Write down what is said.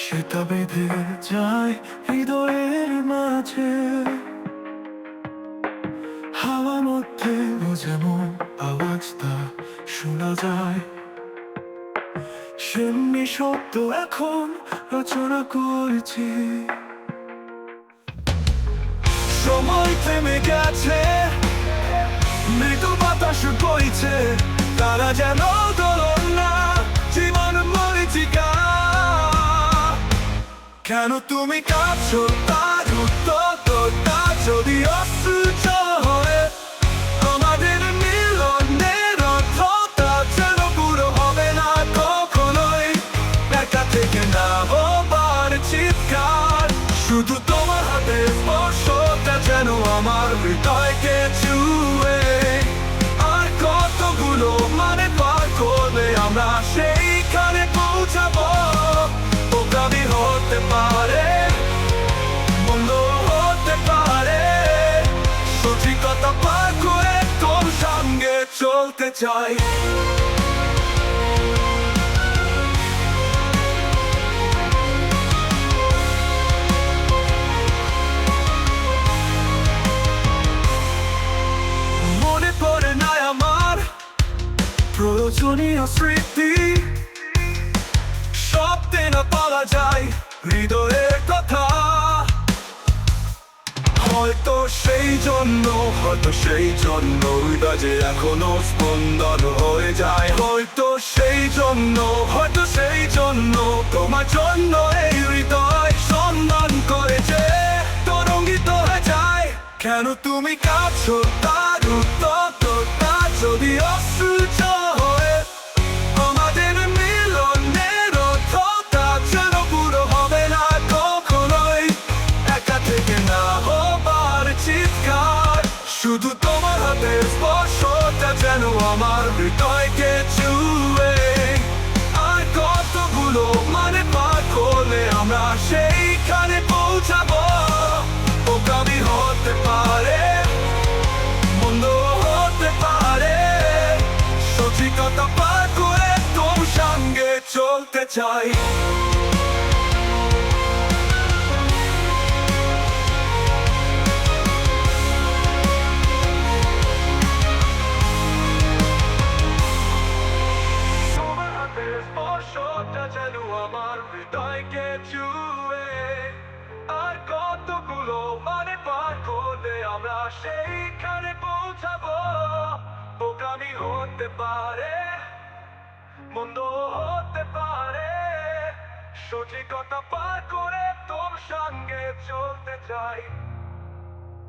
সেটা বেঁধে যায় হৃদয়ের মাঝে। হাওয়ার মধ্যে যেমন আওয়াজটা শোনা যায়, সেমনি শব্দ এখন রচনা করেছি। সময় থেমে গেছে, মৃদু বাতাস বইছে, তারা যেন দোলনা, জীবন মরীচিকা। কেন তুমি কাঁদছো তার উত্তরটা যদি অসহ্য হয়, আমাদের মিলনের অর্থটা যেন পুরো হবে না কখনোই। একা থেকে না হবার চিৎকার, শুধু তোমার হাতের স্পর্শটা যেন আমার হৃদয়কে ছুঁয়ে। আর কতগুলো মানে পার করলে আমরা সেইখানে পৌঁছাবো। বোকামি হতে পারে, মন্দ হতে পারে, সঠিকতা পার করে তোর সঙ্গে চলতে চাই। মনে পড়ে না আমার প্রয়োজনীয় স্মৃতি, শব্দে না বলা যায় হৃদয়ের কথা। হয়তো সেই জন্য হৃদয় যে এখনো স্পন্দন হয়ে যায়। হয়তো সেই জন্য তোমার জন্য এই হৃদয় সম্মান করেছে, তরঙ্গিত হয়ে যায়। কেন তুমি কাঁদছো তার উত্তরটা যদি অসহ্য হয়, আমাদের মিলনের অর্থটা যেন পুরো হবে না কখনোই। একা থেকে না হবার চিৎকার, শুধু তোমার হাতের স্পর্শটা যেন আমার হৃদয়কে ছুঁয়ে। আর কতগুলো মানে পার করলে আমরা সেইখানে পৌঁছাবো। বোকামি হতে পারে, মন্দ হতে পারে, সঠিকতা পার করে তোর সঙ্গে চলতে চাই। তোমার হাতের স্পর্শটা যেন আমার হৃদয়কে ছুঁয়ে। আর কতগুলো মানে পার করলে আমরা সেইখানে পৌঁছাবো। বোকামি হতে পারে, মন্দ হতে পারে, সঠিকতা পার করে তোর সঙ্গে চলতে চাই।